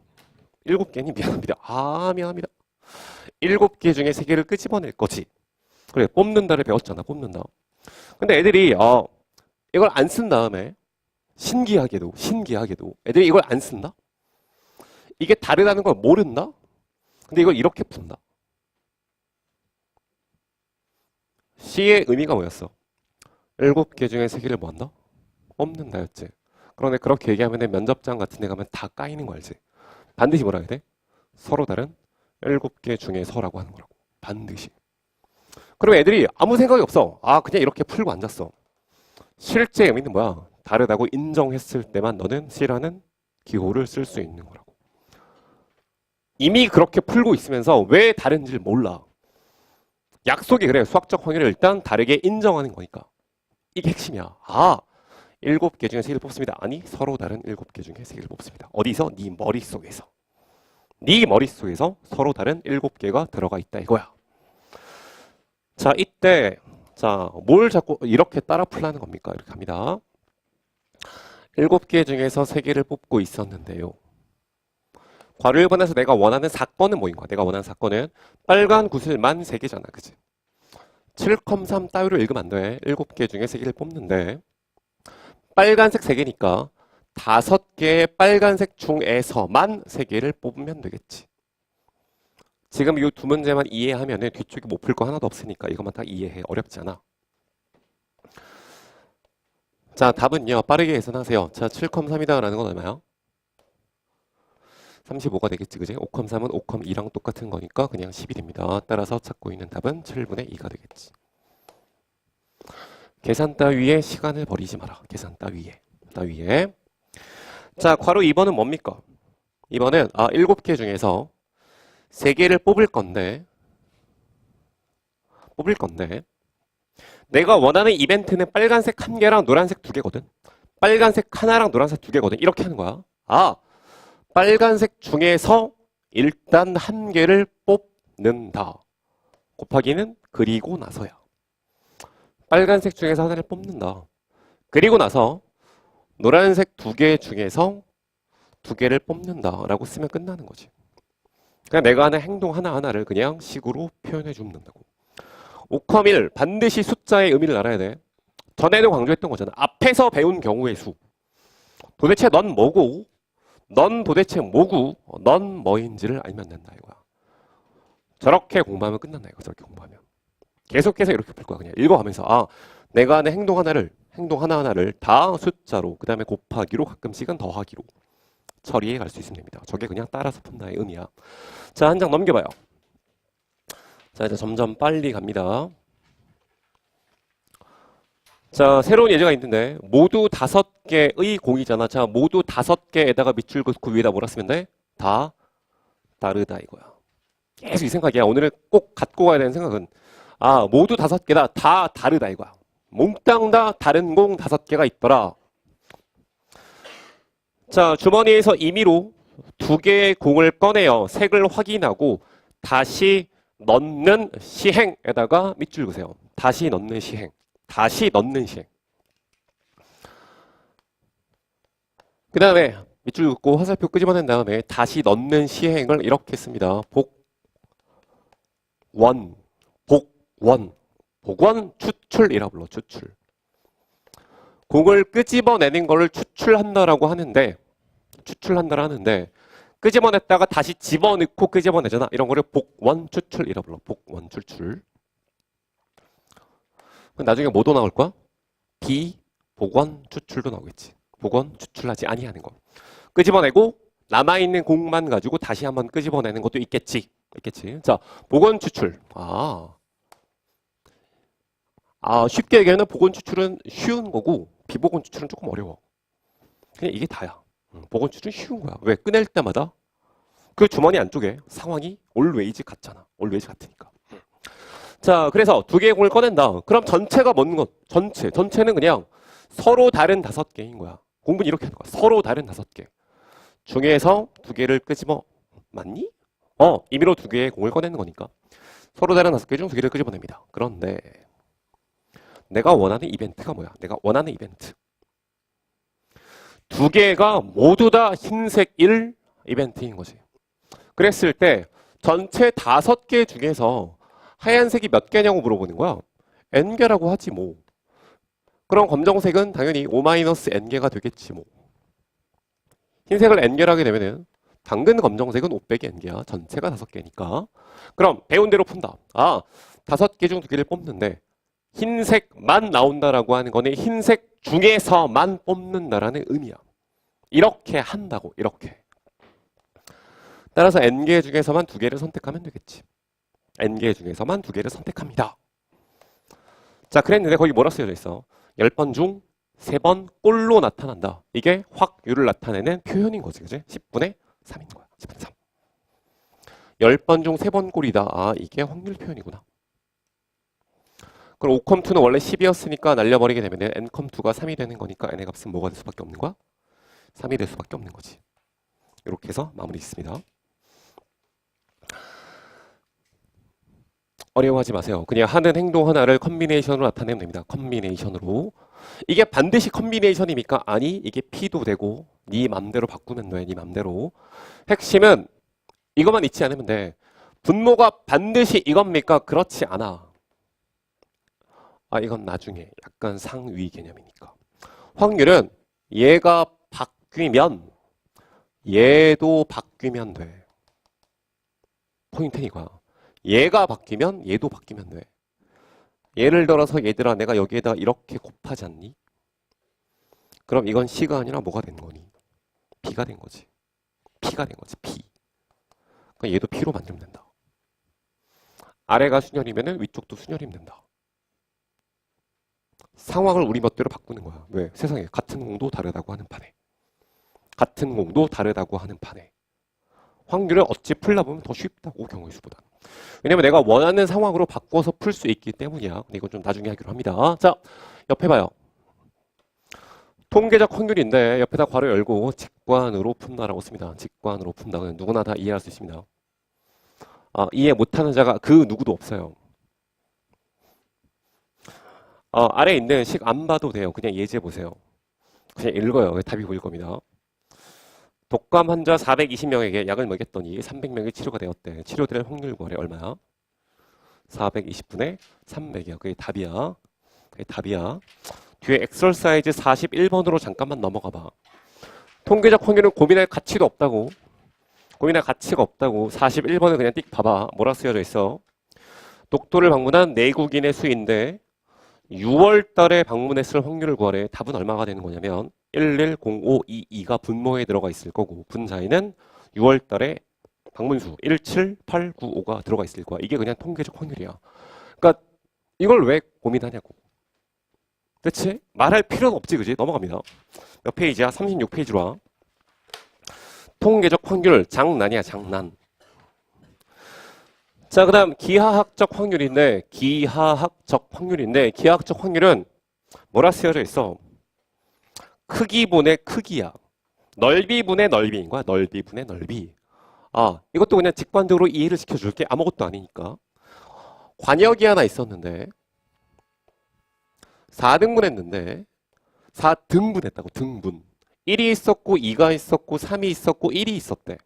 7개니? 미안합니다. 미안합니다. 7개 중에 3개를 끄집어낼 거지. 그래, 뽑는다를 배웠잖아, 뽑는다. 근데 애들이 이걸 안 쓴 다음에 신기하게도 애들이 이걸 안 쓴다? 이게 다르다는 걸 모른다? 근데 이걸 이렇게 푼다. C의 의미가 뭐였어? 7개 중에 3개를 뭐 한다? 뽑는다였지. 그런데 그렇게 얘기하면 면접장 같은 데 가면 다 까이는 거 알지? 반드시 뭐라 해야 돼? 서로 다른 7개 중에서라고 하는 거라고. 반드시. 그럼 애들이 아무 생각이 없어. 그냥 이렇게 풀고 앉았어. 실제 의미는 뭐야? 다르다고 인정했을 때만 너는 C라는 기호를 쓸 수 있는 거라고. 이미 그렇게 풀고 있으면서 왜 다른지를 몰라. 약속이 그래. 수학적 확률을 일단 다르게 인정하는 거니까. 이게 핵심이야. 아, 7개 중에 3개를 뽑습니다. 아니, 서로 다른 7개 중에 3개를 뽑습니다. 어디서? 네 머릿속에서. 네 머릿속에서 서로 다른 7개가 들어가 있다 이거야. 자, 이때 자, 뭘 자꾸 이렇게 따라 풀라는 겁니까? 이렇게 합니다. 7개 중에서 3개를 뽑고 있었는데요. 괄호 1번에서 내가 원하는 사건은 뭐인 거야? 내가 원하는 사건은 빨간 구슬만 3개잖아. 그치? 7,3 따위로 읽으면 안 돼. 7개 중에 3개를 뽑는데 빨간색 3개니까 5개의 빨간색 중에서만 3개를 뽑으면 되겠지. 지금 이 두 문제만 이해하면 뒤쪽에 못 풀 거 하나도 없으니까 이것만 다 이해해. 어렵지 않아. 자, 답은요. 빠르게 계산하세요. 자, 7,3이다 라는 건 얼마야? 35가 되겠지, 그지? 5,3은 5,2랑 똑같은 거니까 그냥 10이 됩니다. 따라서 찾고 있는 답은 7분의 2가 되겠지. 계산 따위에 시간을 버리지 마라. 계산 따위에. 자, 괄호 2번은 뭡니까? 2번은 7개 중에서 3개를 뽑을 건데 내가 원하는 이벤트는 빨간색 1개랑 노란색 2개거든. 빨간색 하나랑 노란색 2개거든. 이렇게 하는 거야. 빨간색 중에서 일단 1개를 뽑는다. 곱하기는 그리고 나서야. 빨간색 중에서 하나를 뽑는다. 그리고 나서 노란색 2개 중에서 2개를 뽑는다 라고 쓰면 끝나는 거지. 그냥 내가 하는 행동 하나하나를 그냥 식으로 표현해 주면 된다고. 5,1 반드시 숫자의 의미를 알아야 돼. 전에도 강조했던 거잖아. 앞에서 배운 경우의 수. 도대체 넌 뭐고 넌 도대체 뭐고 넌 뭐인지를 알면 된다 이거야. 저렇게 공부하면 끝난다 이거. 저렇게 공부하면. 계속해서 이렇게 풀 거야. 그냥 읽어가면서 내가 하는 행동 하나하나를 다 숫자로 그 다음에 곱하기로 가끔씩은 더하기로 처리해 갈 수 있으면 됩니다. 저게 그냥 따라서 푼다의 의미야. 자, 한 장 넘겨봐요. 자, 이제 점점 빨리 갑니다. 자, 새로운 예제가 있는데 모두 5개의 공이잖아. 자, 모두 5개에다가 밑줄 긋고 위에다 뭐라 쓰면 돼? 다 다르다 이거야. 계속 이 생각이야. 오늘은 꼭 갖고 가야 되는 생각은 모두 5개다. 다 다르다 이거야. 몽땅 다 다른 공 5개가 있더라. 자, 주머니에서 임의로 2개의 공을 꺼내요. 색을 확인하고 다시 넣는 시행에다가 밑줄 그세요. 다시 넣는 시행. 그 다음에 밑줄 긋고 화살표 끄집어낸 다음에 다시 넣는 시행을 이렇게 씁니다. 복원, 추출이라 불러. 추출. 공을 끄집어내는 거를 추출한다라고 하는데 끄집어냈다가 다시 집어넣고 끄집어내잖아. 이런 거를 복원 추출이라 불러. 복원 추출. 나중에 뭐도 나올 거야? 비복원 추출도 나오겠지. 복원 추출하지 아니하는 거. 끄집어내고 남아있는 공만 가지고 다시 한번 끄집어내는 것도 있겠지. 자, 복원 추출. 쉽게 얘기하면 복원 추출은 쉬운 거고 비복원 추출은 조금 어려워. 그냥 이게 다야. 복원 추출은 쉬운 거야. 왜? 꺼낼 때마다 그 주머니 안쪽에 상황이 always 같잖아. always 같으니까. 자, 그래서 2개의 공을 꺼낸다. 그럼 전체가 뭔 것? 전체는 그냥 서로 다른 5개인 거야. 공부는 이렇게 하는 거야. 서로 다른 5개. 중에서 2개를 끄집어. 맞니? 임의로 2개의 공을 꺼내는 거니까. 서로 다른 5개 중 2개를 끄집어냅니다. 그런데 내가 원하는 이벤트가 뭐야? 내가 원하는 이벤트. 2개가 모두 다 흰색 1 이벤트인 거지. 그랬을 때 전체 5개 중에서 하얀색이 몇 개냐고 물어보는 거야. n개라고 하지 뭐. 그럼 검정색은 당연히 O-n개가 되겠지 뭐. 흰색을 n개로 하게 되면은 당근 검정색은 500이 n개야. 전체가 5개니까. 그럼 배운 대로 푼다. 5개 중 2개를 뽑는데 흰색만 나온다라고 하는 거는 흰색 중에서만 뽑는다라는 의미야. 이렇게 한다고. 이렇게. 따라서 n개 중에서만 2개를 선택하면 되겠지. n개 중에서만 2개를 선택합니다. 자, 그랬는데 거기 뭐라 쓰여져 있어? 10번 중 3번 꼴로 나타난다. 이게 확률을 나타내는 표현인 거지. 그지? 10분의 3인 거야. 10분의 3. 10번 중 3번 꼴이다. 이게 확률 표현이구나. 그럼 5,2는 원래 10이었으니까 날려버리게 되면 n,2가 3이 되는 거니까 n의 값은 뭐가 될 수밖에 없는 거야? 3이 될 수밖에 없는 거지. 이렇게 해서 마무리 짓습니다. 어려워하지 마세요. 그냥 하는 행동 하나를 컨비네이션으로 나타내면 됩니다. 컨비네이션으로. 이게 반드시 컨비네이션입니까? 아니, 이게 P도 되고 네 맘대로 바꾸면 돼. 네 맘대로. 핵심은 이것만 잊지 않으면 돼. 분모가 반드시 이겁니까? 그렇지 않아. 아, 이건 나중에 약간 상위 개념이니까. 확률은 얘가 바뀌면 얘도 바뀌면 돼. 포인트는 이거야. 얘가 바뀌면 얘도 바뀌면 돼. 예를 들어서 얘들아 내가 여기에다 이렇게 곱하지 않니? 그럼 이건 C가 아니라 뭐가 된 거니? B가 된 거지. P가 된 거지. P. 그러니까 얘도 P로 만들면 된다. 아래가 순열이면 위쪽도 순열이면 된다. 상황을 우리 멋대로 바꾸는 거야. 왜? 세상에 같은 공도 다르다고 하는 판에. 같은 공도 다르다고 하는 판에. 확률을 어찌 풀다 보면 더 쉽다고 경우의 수보다. 왜냐면 내가 원하는 상황으로 바꿔서 풀 수 있기 때문이야. 근데 이건 좀 나중에 하기로 합니다. 자, 옆에 봐요. 통계적 확률인데 옆에다 괄호 열고 직관으로 푼다라고 씁니다. 직관으로 푼다. 누구나 다 이해할 수 있습니다. 아, 이해 못하는 자가 그 누구도 없어요. 아래에 있는 식 안 봐도 돼요. 그냥 예제 보세요. 그냥 읽어요. 답이 보일 겁니다. 독감 환자 420명에게 약을 먹였더니 300명이 치료가 되었대. 치료될 확률 구하래. 얼마야? 420분의 300이야. 그게 답이야. 그게 답이야. 뒤에 엑설사이즈 41번으로 잠깐만 넘어가 봐. 통계적 확률은 고민할 가치도 없다고. 고민할 가치가 없다고. 41번을 그냥 띡 봐봐. 뭐라 쓰여져 있어? 독도를 방문한 내국인의 수인데 6월 달에 방문했을 확률을 구하래. 답은 얼마가 되는 거냐면 110522가 분모에 들어가 있을 거고 분자에는 6월 달에 방문수 17895가 들어가 있을 거야. 이게 그냥 통계적 확률이야. 그러니까 이걸 왜 고민하냐고. 그치? 말할 필요는 없지. 그지? 넘어갑니다. 몇 페이지야? 36페이지로 와. 통계적 확률 장난이야. 장난. 자, 그 다음 기하학적 확률인데 기하학적 확률은 뭐라 쓰여져 있어? 크기분의 크기야. 넓이분의 넓이인 거야. 넓이분의 넓이. 아, 이것도 그냥 직관적으로 이해를 시켜줄게. 아무것도 아니니까. 관역이 하나 있었는데 4등분 했는데 4등분 했다고. 등분. 1이 있었고 2가 있었고 3이 있었고 1이 있었대.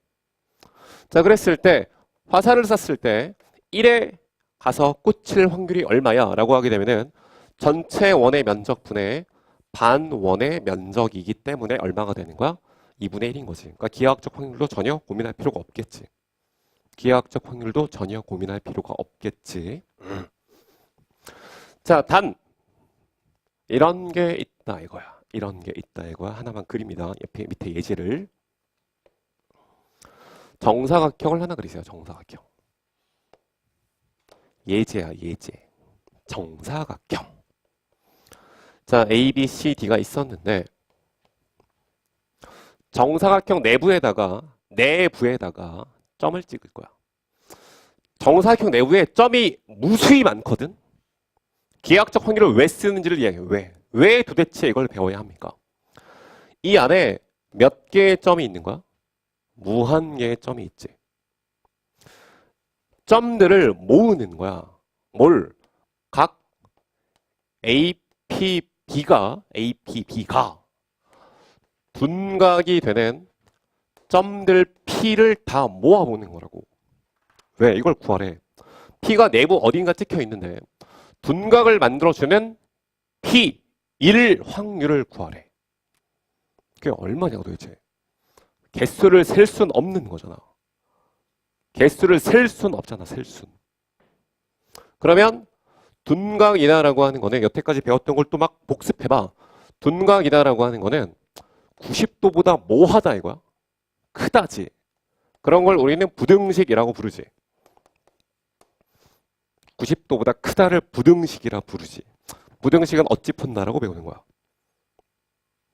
자, 그랬을 때 화살을 쐈을 때 1에 가서 꽂힐 확률이 얼마야? 라고 하게 되면은 전체 원의 면적분의 반원의 면적이기 때문에 얼마가 되는 거야? 2분의 1인 거지. 그러니까 기하학적 확률도 전혀 고민할 필요가 없겠지. 기하학적 확률도 전혀 고민할 필요가 없겠지. 자, 단 이런 게 있다 이거야. 이런 게 있다 이거야. 하나만 그립니다. 옆에 밑에 예제를. 정사각형을 하나 그리세요. 정사각형. 예제야, 예제. 정사각형. 자, A, B, C, D가 있었는데 정사각형 내부에다가 점을 찍을 거야. 정사각형 내부에 점이 무수히 많거든. 기하학적 확률을 왜 쓰는지를 이야기해. 왜 도대체 이걸 배워야 합니까? 이 안에 몇 개의 점이 있는 거야? 무한 개의 점이 있지. 점들을 모으는 거야. 뭘? 각 APB가 분각이 되는 점들 P를 다 모아보는 거라고. 왜? 이걸 구하래. P가 내부 어딘가 찍혀 있는데 분각을 만들어주는 P1 확률을 구하래. 그게 얼마냐고 도대체. 개수를 셀 순 없는 거잖아. 개수를 셀 순 없잖아. 셀 순. 그러면 둔각이다라고 하는 거는 여태까지 배웠던 걸 또 막 복습해봐. 둔각이다라고 하는 거는 90도보다 뭐하다 이거야? 크다지. 그런 걸 우리는 부등식이라고 부르지. 90도보다 크다를 부등식이라 부르지. 부등식은 어찌 푼다라고 배우는 거야?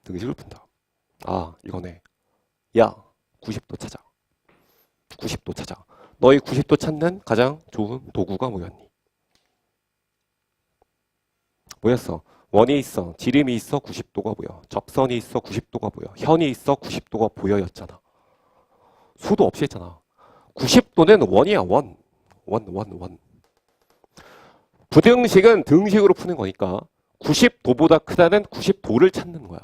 등식을 푼다. 아, 이거네. 야, 90도 찾아. 90도 찾아. 너희 90도 찾는 가장 좋은 도구가 뭐였니? 뭐였어? 원이 있어, 지름이 있어, 90도가 보여. 접선이 있어, 90도가 보여. 현이 있어, 90도가 보여였잖아. 수도 없이 했잖아. 90도는 원이야, 원. 원. 부등식은 등식으로 푸는 거니까 90도보다 크다는 90도를 찾는 거야.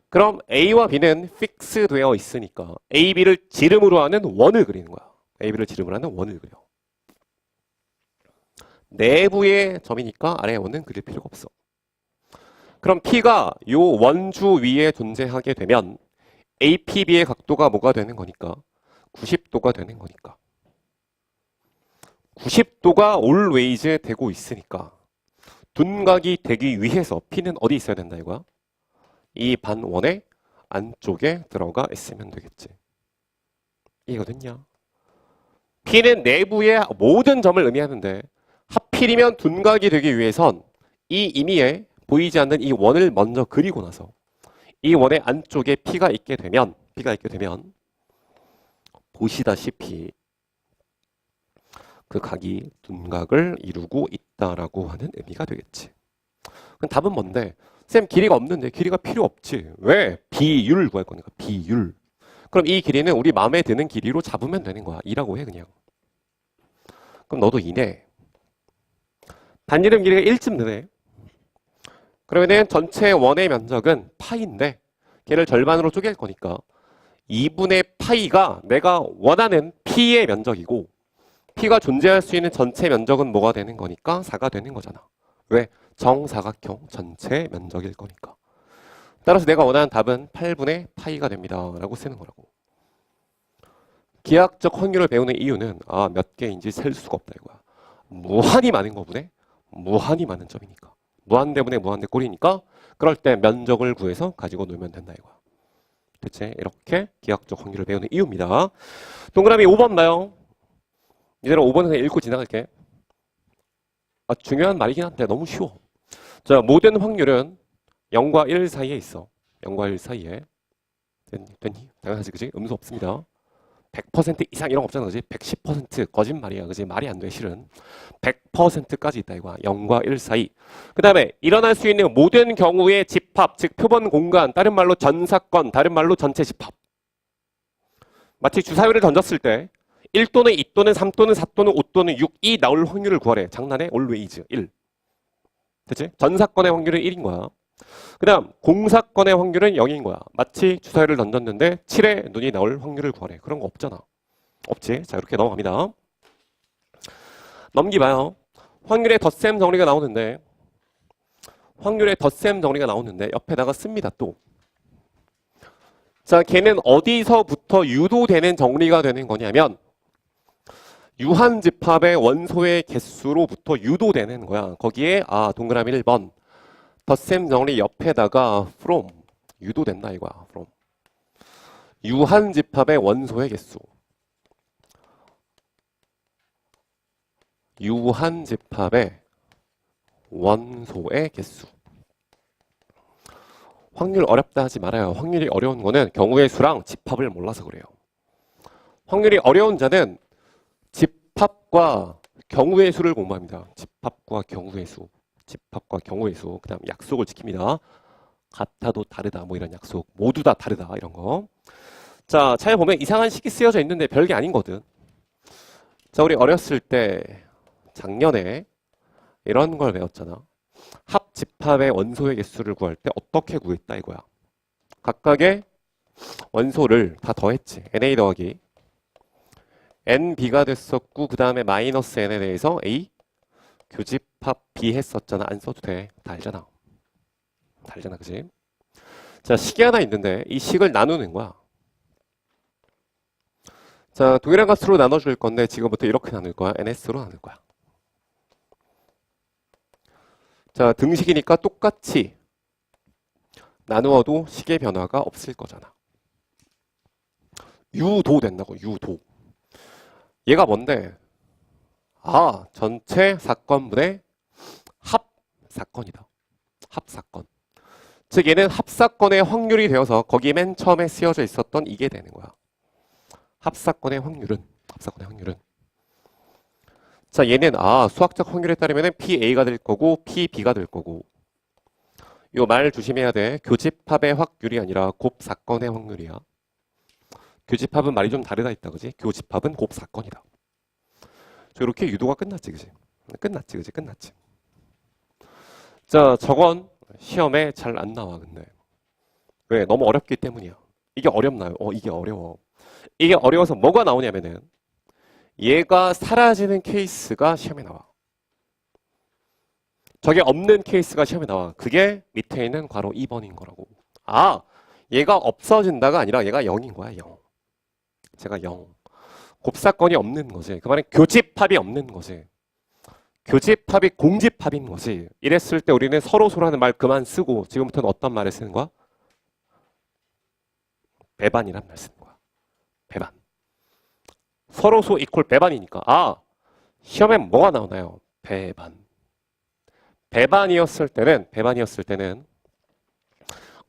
그럼 A와 B는 픽스 되어 있으니까 A, B를 지름으로 하는 원을 그리는 거야. A, B를 지름으로 하는 원을 그려. 내부의 점이니까 아래 원은 그릴 필요가 없어. 그럼 P가 요 원주 위에 존재하게 되면 APB의 각도가 뭐가 되는 거니까? 90도가 되는 거니까. 90도가 always 되고 있으니까 둔각이 되기 위해서 P는 어디 있어야 된다 이거야? 이 반원의 안쪽에 들어가 있으면 되겠지. 이해가 됐냐? P는 내부의 모든 점을 의미하는데 하필이면 둔각이 되기 위해선 이 임의에 보이지 않는 이 원을 먼저 그리고 나서 이 원의 안쪽에 P가 있게 되면 보시다시피 그 각이 둔각을 이루고 있다라고 하는 의미가 되겠지. 그럼 답은 뭔데? 쌤 길이가 없는데 길이가 필요 없지. 왜? 비율 구할 거니까 비율. 그럼 이 길이는 우리 마음에 드는 길이로 잡으면 되는 거야. 2라고 해 그냥. 그럼 너도 2네. 반지름 길이가 1쯤 되네. 그러면은 전체 원의 면적은 파이인데 걔를 절반으로 쪼갤 거니까 2분의 파이가 내가 원하는 P의 면적이고 P가 존재할 수 있는 전체 면적은 뭐가 되는 거니까 4가 되는 거잖아. 왜? 정사각형 전체 면적일 거니까. 따라서 내가 원하는 답은 8분의 파이가 됩니다. 라고 쓰는 거라고. 기하학적 확률을 배우는 이유는 몇 개인지 셀 수가 없다 이거야. 무한히 많은 거분에 무한히 많은 점이니까. 무한대분의 무한대 꼴이니까 그럴 때 면적을 구해서 가지고 놀면 된다 이거야. 대체 이렇게 기하학적 확률을 배우는 이유입니다. 동그라미 5번 봐요. 이대로 5번에서 읽고 지나갈게. 중요한 말이긴 한데 너무 쉬워. 자, 모든 확률은 0과 1 사이에 있어. 0과 1 사이에. 됐니? 당연하지, 그지? 음수 없습니다. 100% 이상 이런 거 없잖아, 그지? 110% 거짓말이야, 그지? 말이 안 돼, 실은. 100%까지 있다, 이거야. 0과 1 사이. 그 다음에 일어날 수 있는 모든 경우의 집합, 즉 표본 공간, 다른 말로 전사건, 다른 말로 전체 집합. 마치 주사위를 던졌을 때 1 또는 2 또는 3 또는 4 또는 5 또는 6이 나올 확률을 구하래. 장난해? always 1. 됐지? 전사건의 확률은 1인 거야. 그 다음 공사건의 확률은 0인 거야. 마치 주사위를 던졌는데 7의 눈이 나올 확률을 구하래. 그런 거 없잖아. 없지? 자, 이렇게 넘어갑니다. 넘기봐요. 확률의 덧셈 정리가 나오는데 옆에다가 씁니다. 또. 자, 걔는 어디서부터 유도되는 정리가 되는 거냐면 유한집합의 원소의 개수로부터 유도되는 거야. 거기에 동그라미 1번 덧셈 정리 옆에다가 from 유도된다 이거야. from 유한집합의 원소의 개수. 유한집합의 원소의 개수. 확률 어렵다 하지 말아요. 확률이 어려운 거는 경우의 수랑 집합을 몰라서 그래요. 확률이 어려운 자는 집합과 경우의 수를 공부합니다. 집합과 경우의 수. 그 다음 약속을 지킵니다. 같아도 다르다 뭐 이런 약속. 모두 다 다르다 이런 거. 자, 차에 보면 이상한 식이 쓰여져 있는데 별게 아닌거든. 자, 우리 어렸을 때 작년에 이런 걸 배웠잖아. 합집합의 원소의 개수를 구할 때 어떻게 구했다 이거야. 각각의 원소를 다 더했지. NA 더하기 NB가 됐었고 그 다음에 마이너스 N에 대해서 A 교집합 B 했었잖아. 안 써도 돼. 다 알잖아. 그지? 자, 식이 하나 있는데 이 식을 나누는 거야. 자, 동일한 값으로 나눠줄 건데 지금부터 이렇게 나눌 거야. NS로 나눌 거야. 자, 등식이니까 똑같이 나누어도 식의 변화가 없을 거잖아. 유도 된다고. 유도. 얘가 뭔데? 전체 사건분의 합사건이다. 합사건. 즉 얘는 합사건의 확률이 되어서 거기 맨 처음에 쓰여져 있었던 이게 되는 거야. 합사건의 확률은 자, 얘는 수학적 확률에 따르면 PA가 될 거고 PB가 될 거고. 요 말 조심해야 돼. 교집합의 확률이 아니라 곱사건의 확률이야. 교집합은 말이 좀 다르다 했다, 그지? 교집합은 곱사건이다. 이렇게 유도가 끝났지, 그지? 끝났지, 그지? 끝났지. 자, 저건 시험에 잘 안 나와, 근데. 왜? 너무 어렵기 때문이야. 이게 어렵나요? 이게 어려워. 이게 어려워서 뭐가 나오냐면은 얘가 사라지는 케이스가 시험에 나와. 저게 없는 케이스가 시험에 나와. 그게 밑에 있는 괄호 2번인 거라고. 얘가 없어진다가 아니라 얘가 0인 거야, 0. 제가 0. 곱사건이 없는 거지. 그 말은 교집합이 없는 거지. 교집합이 공집합인 거지. 이랬을 때 우리는 서로소라는 말 그만 쓰고 지금부터는 어떤 말을 쓰는 거야? 배반이란 말 쓰는 거야. 배반. 서로소 이퀄 배반이니까. 시험에 뭐가 나오나요? 배반. 배반이었을 때는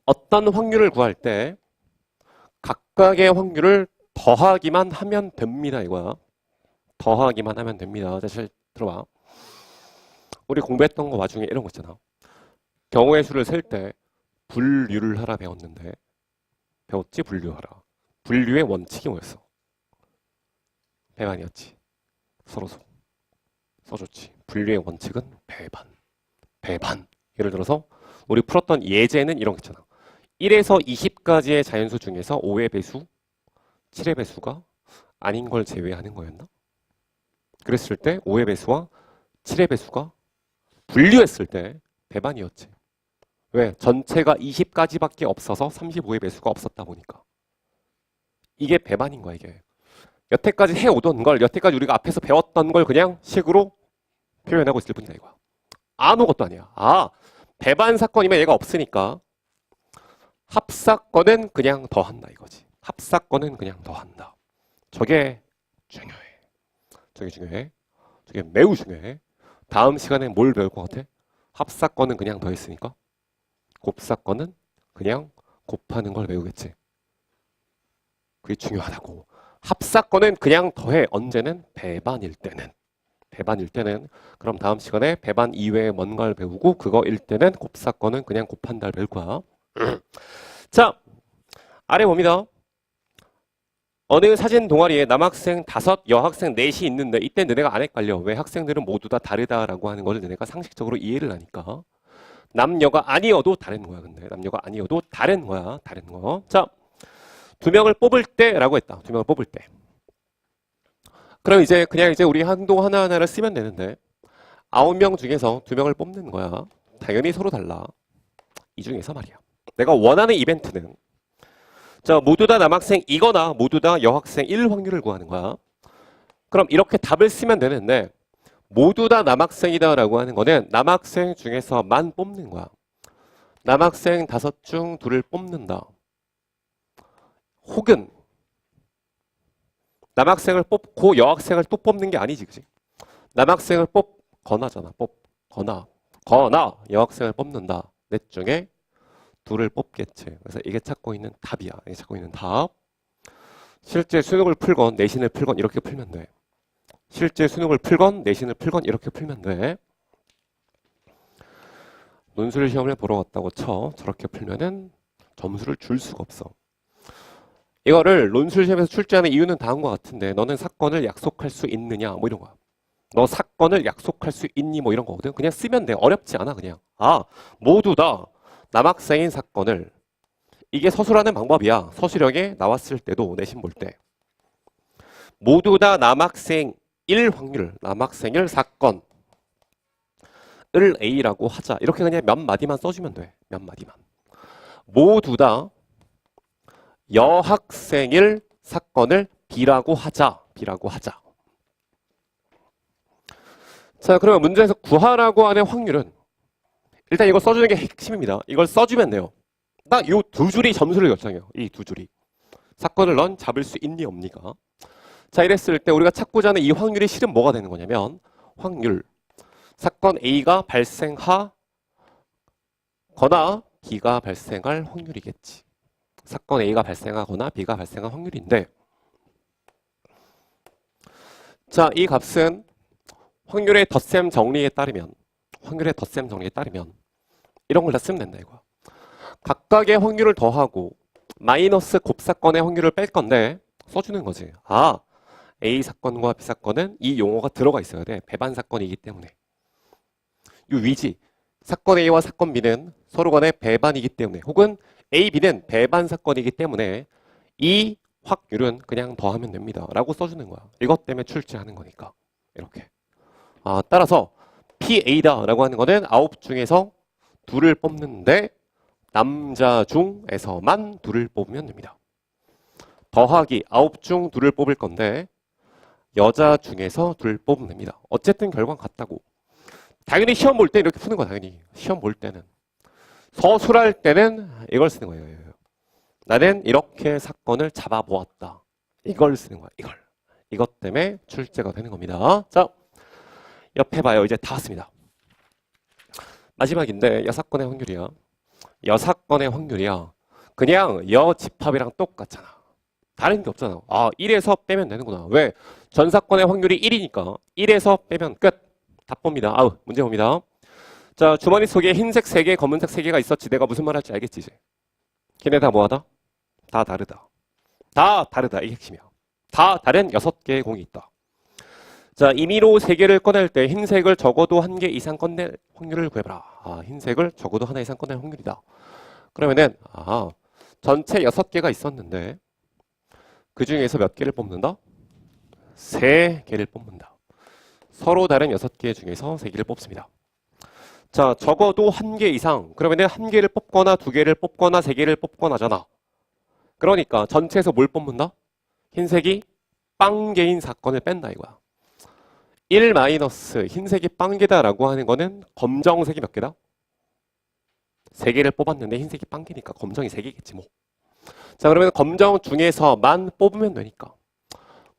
어떤 확률을 구할 때 각각의 확률을 더하기만 하면 됩니다, 이거야. 더하기만 하면 됩니다. 다시 들어봐. 우리 공부했던 거 와중에 이런 거 있잖아. 경우의 수를 셀 때 분류를 하라 배웠는데 배웠지? 분류하라. 분류의 원칙이 뭐였어? 배반이었지. 서로소 써줬지. 분류의 원칙은 배반. 배반. 예를 들어서 우리 풀었던 예제는 이런 거 있잖아. 1에서 20까지의 자연수 중에서 5의 배수, 7의 배수가 아닌 걸 제외하는 거였나? 그랬을 때 5의 배수와 7의 배수가 분류했을 때 배반이었지. 왜? 전체가 20까지밖에 없어서 35의 배수가 없었다 보니까. 이게 배반인 거야, 이게. 여태까지 해오던 걸, 여태까지 우리가 앞에서 배웠던 걸 그냥 식으로 표현하고 있을 뿐이다, 이거야. 아무것도 아니야. 배반 사건이면 얘가 없으니까 합사건은 그냥 더한다, 이거지. 합사건은 그냥 더한다. 저게 중요해. 저게 중요해. 저게 매우 중요해. 다음 시간에 뭘 배울 것 같아? 합사건은 그냥 더했으니까 곱사건은 그냥 곱하는 걸 배우겠지. 그게 중요하다고. 합사건은 그냥 더해. 언제는? 배반일 때는. 배반일 때는. 그럼 다음 시간에 배반 이외에 뭔가를 배우고 그거일 때는 곱사건은 그냥 곱한다를 배울 거야. 자, 아래 봅니다. 어느 사진 동아리에 남학생 5, 여학생 4이 있는데 이때 너네가 안 헷갈려. 왜? 학생들은 모두 다 다르다라고 하는 걸 너네가 상식적으로 이해를 하니까. 남녀가 아니어도 다른 거야. 근데 남녀가 아니어도 다른 거야. 다른 거. 자, 2명을 뽑을 때라고 했다. 2명을 뽑을 때. 그럼 이제 그냥 우리 항동 하나하나를 쓰면 되는데 9명 중에서 2명을 뽑는 거야. 당연히 서로 달라. 이 중에서 말이야. 내가 원하는 이벤트는 모두 다 남학생이거나 모두 다 여학생일 확률을 구하는 거야. 그럼 이렇게 답을 쓰면 되는데 모두 다 남학생이다라고 하는 거는 남학생 중에서만 뽑는 거야. 남학생 5 중 2를 뽑는다. 혹은 남학생을 뽑고 여학생을 또 뽑는 게 아니지, 그지? 남학생을 뽑거나잖아. 거나 여학생을 뽑는다. 넷 중에 2를 뽑겠지. 그래서 이게 찾고 있는 답이야. 이게 찾고 있는 답. 실제 수능을 풀건 내신을 풀건 이렇게 풀면 돼. 실제 수능을 풀건 내신을 풀건 이렇게 풀면 돼. 논술 시험을 보러 갔다고 쳐. 저렇게 풀면은 점수를 줄 수가 없어. 이거를 논술 시험에서 출제하는 이유는 다음과 같은데 너는 사건을 약속할 수 있느냐 뭐 이런 거야. 너 사건을 약속할 수 있니 뭐 이런 거거든. 그냥 쓰면 돼. 어렵지 않아 그냥. 모두 다 남학생인 사건을. 이게 서술하는 방법이야. 서술형에 나왔을 때도 내신 볼 때. 모두 다 남학생일 확률, 남학생일 사건을 A라고 하자. 이렇게 그냥 몇 마디만 써주면 돼. 몇 마디만. 모두 다 여학생일 사건을 B라고 하자. B라고 하자. 자, 그러면 문제에서 구하라고 하는 확률은 일단 이거 써주는 게 핵심입니다. 이걸 써주면 돼요. 딱 이 2줄이 점수를 결정해요. 이 2줄이. 사건을 넌 잡을 수 있니 없니가. 자, 이랬을 때 우리가 찾고자 하는 이 확률이 실은 뭐가 되는 거냐면 확률. 사건 A가 발생하거나 B가 발생할 확률이겠지. 사건 A가 발생하거나 B가 발생할 확률인데 자, 이 값은 확률의 덧셈 정리에 따르면 이런 걸 다 쓰면 된다 이거야. 각각의 확률을 더하고 마이너스 곱사건의 확률을 뺄 건데 써주는 거지. 아, A 사건과 B 사건은 이 용어가 들어가 있어야 돼. 배반 사건이기 때문에. 이 위지. 사건 A와 사건 B는 서로 간에 배반이기 때문에, 혹은 A, B는 배반 사건이기 때문에 이 확률은 그냥 더하면 됩니다 라고 써주는 거야. 이것 때문에 출제하는 거니까. 이렇게. 따라서 PA다 라고 하는 거는 9 중에서 2를 뽑는데 남자 중에서만 2를 뽑으면 됩니다. 더하기 9 중 2를 뽑을 건데 여자 중에서 2를 뽑으면 됩니다. 어쨌든 결과는 같다고. 당연히 시험 볼 때 이렇게 푸는 거야. 당연히 시험 볼 때는. 서술할 때는 이걸 쓰는 거예요. 나는 이렇게 사건을 잡아보았다. 이걸 쓰는 거야. 이것 때문에 출제가 되는 겁니다. 자, 옆에 봐요. 이제 다 왔습니다. 마지막인데 여사건의 확률이야. 여사건의 확률이야. 그냥 여집합이랑 똑같잖아. 다른 게 없잖아. 1에서 빼면 되는구나. 왜? 전사건의 확률이 1이니까 1에서 빼면 끝. 답봅니다. 문제 봅니다. 자, 주머니 속에 흰색 3개, 검은색 3개가 있었지. 내가 무슨 말 할지 알겠지 이제. 걔네 다 뭐하다? 다 다르다. 다 다르다. 이게 핵심이야. 다 다른 6개의 공이 있다. 자, 임의로 3개를 꺼낼 때 흰색을 적어도 1개 이상 꺼낼 확률을 구해봐라. 흰색을 적어도 하나 이상 꺼낼 확률이다. 그러면은 전체 6개가 있었는데 그 중에서 몇 개를 뽑는다? 3개를 뽑는다. 서로 다른 6개 중에서 3개를 뽑습니다. 자, 적어도 1개 이상. 그러면은 1개를 뽑거나 2개를 뽑거나 3개를 뽑거나잖아. 그러니까 전체에서 뭘 뽑는다? 흰색이 빵개인 사건을 뺀다 이거야. 1 마이너스 흰색이 빵개다라고 하는 거는 검정색이 몇 개다? 3개를 뽑았는데 흰색이 빵개니까 검정이 3개겠지 뭐. 자, 그러면 검정 중에서만 뽑으면 되니까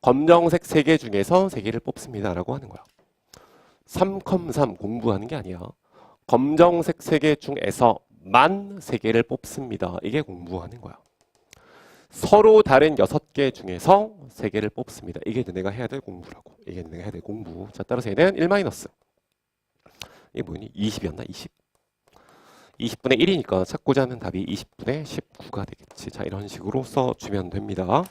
검정색 3개 중에서 3개를 뽑습니다 라고 하는 거야. 3,3 공부하는 게 아니야. 검정색 3개 중에서만 3개를 뽑습니다. 이게 공부하는 거야. 서로 다른 6개 중에서 3개를 뽑습니다. 이게 내가 해야 될 공부라고. 이게 내가 해야 될 공부. 자, 따라서 얘는 1 마이너스. 이게 뭐니? 20이었나? 20. 20분의 1이니까 찾고자 하는 답이 20분의 19가 되겠지. 자, 이런 식으로 써주면 됩니다.